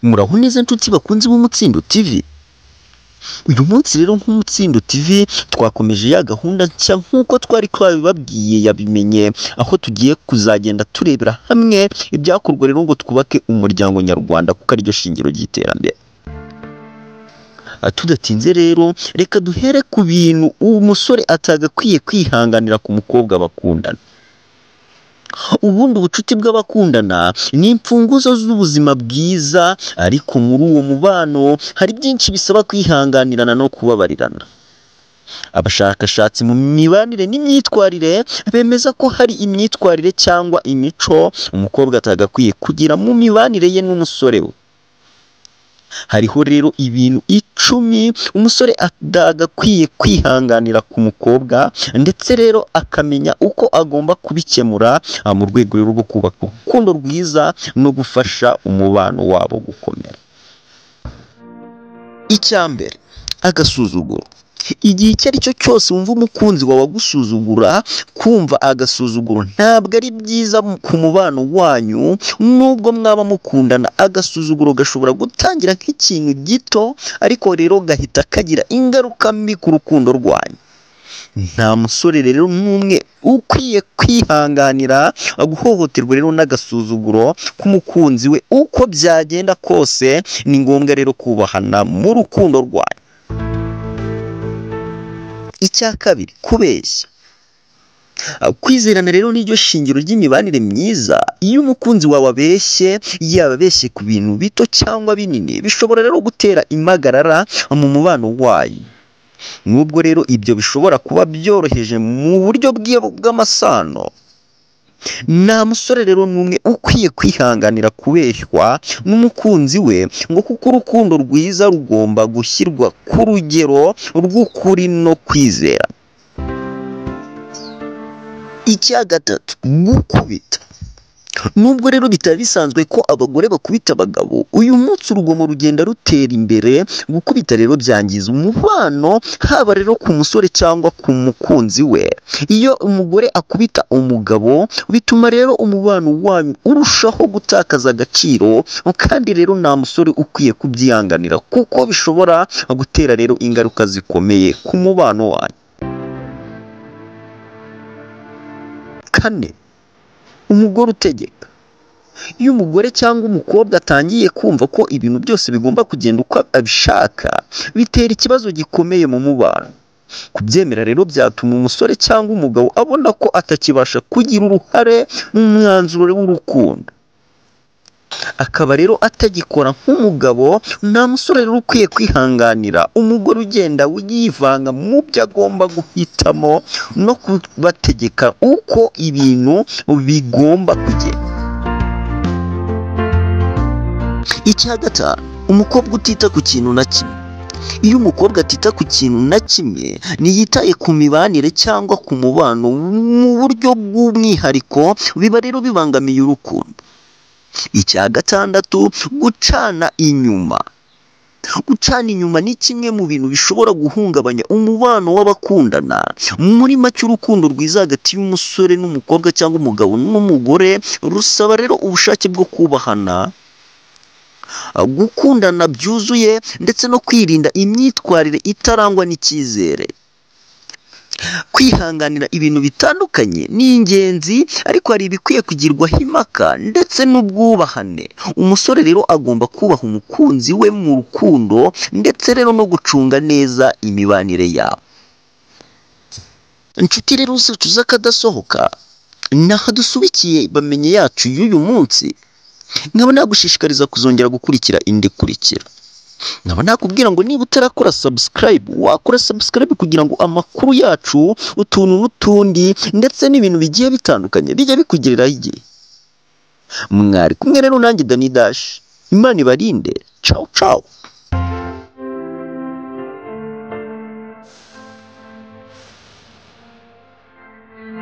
Muraho neza nshuti bakunzi b'Umutsindo TV. Uyu munsi rero nk'Umutsindo TV twakomeje ya gahunda nshya nk'uko twari twabibabwiye yabimenye, aho tugiye kuzagenda turebera hamwe ibyakorwa rero ngo twubake umuryango nyarwanda kuko ariryo shingiro ry'iterambere. Tudatinze rero reka duhere ku bintu uwo musore atagakwiye kwihanganira ku mukobwa bakundana. Ubundi ubucuti bw'abakundana ni imfunguzo z'ubuzima bwiza, ariko muri uwo mubano hari byinshi bisaba kwihanganirana no kubabarirana. Abashakashatsi mu mibanire n'imyitwarire bemeza ko hari imyitwarire cyangwa imico umukobwa atagakwiye kugira mu mibanire ye n'umusore we. Hariho rero ibintu 10 umusore atagakwiye kwihanganira ku mukobwa, ndetse rero akamenya uko agomba kubikemura mu rwego rwo kubaka urukundo rwiza no gufasha umubano wabo gukomera. Icyambere, agasuzuguro. Igihe icyo ari cyo cyose wumva umukunzi wawe agusuzugura, kumva agasuzuguro ntabwo ari byiza ku mubano wanyu. Nubwo mwaba mukundana, agasuzuguro gashobora gutangira nk'ikintu gito, ariko rero gahita kagira ingaruka mbi ku rukundo rwanyu. Nta musore rero n'umwe ukwiye kwihanganira guhohoterwa rero n'agasuzuguro k'umukunzi we. Uko byagenda kose ni ngombwa rero kubahana mu rukundo rwanyu. Icya kabiri, kubeshya. Kwizerana rero niryo shingiro ry'imibanire myiza. Iyo umukunzi wawe abeshye, yaba abeshye ku bintu bito cyangwa binini, bishobora rero gutera impagarara mu mubano wanyu. Nubwo rero ibyo bishobora kuba byoroheje mu buryo bw'amasano, nta musore rero n'umwe ukwiye kwihanganira kubeshywa n'umukunzi we, ngo kuko urukundo rwiza rugomba gushyirwa ku rugero rw'ukuri no kwizera. Icya gatatu, gukubita. Nubwo rero bitari bisanzwe ko abagore bakubita abagabo, uyu munsi urugomo rugenda rutera imbere. Gukubita rero byangiza umubano, haba rero ku musore cyangwa ku mukunzi we. Iyo umugore akubita umugabo, bituma rero umubano wanyu urushaho gutakaza agaciro, kandi rero nta musore ukwiye kubyihanganira kuko bishobora gutera rero ingaruka zikomeye ku mubano wanyu. Kane, umugore utegeka. Iyo umugore cyangwa umukobwa atangiye kumva ko ibintu byose bigomba kugenda uko abishaka, bitera ikibazo gikomeye mu mubano. Kubyemera rero byatuma umusore cyangwa umugabo abona ko atakibasha kugira uruhare mu mwanzuro w'urukundo, akaba rero atagikora nk'umugabo. Nta musore rero ukwiye kwihanganira umugore ugenda yivanga mu byo agomba guhitamo no kubategeka uko ibintu bigomba kugenda. Icya gatanu, umukobwa utita ku kintu na kimwe. Iyo umukobwa atita ku kintu na kimwe, ntiyitaye ku mibanire cyangwa ku mubano mu buryo bw'umwihariko, biba rero bibangamiye urukundo. Icya gatandatu, gucana inyuma. Gucana inyuma ni kimwe mu bintu bishobora guhungabanya umubano w'abakundana. Muri make, urukundo rwiza hagati y'umusore n'umukobwa cyangwa umugabo n'umugore rusaba rero ubushake bwo kubahana, gukundana byuzuye, ndetse no kwirinda imyitwarire itarangwa n'icyizere. Kwihanganira ibintu bitandukanye ni ingenzi, ariko hari ibikwiye kugirwaho impaka ndetse n'ubwubahane. Umusore rero agomba kubaha umukunzi we mu rukundo, ndetse rero no gucunga neza imibanire yabo. Inshuti rero zacu z'akadasohoka, naho dusubikiye bamenye yacu y'uyu munsi. Nkaba nagushishikariza kuzongera gukurikira indi kurikira. Nkaba nakubwira ngo niba utarakora subscribe, wakora subscribe kugira ngo amakuru yacu, utuntu n'utundi, ndetse n'ibintu bigiye bitandukanye bijya bikugereraho igihe. Mwari kumwe rero nanjye Dani Dash. Imana ibarinde. Ciao ciao.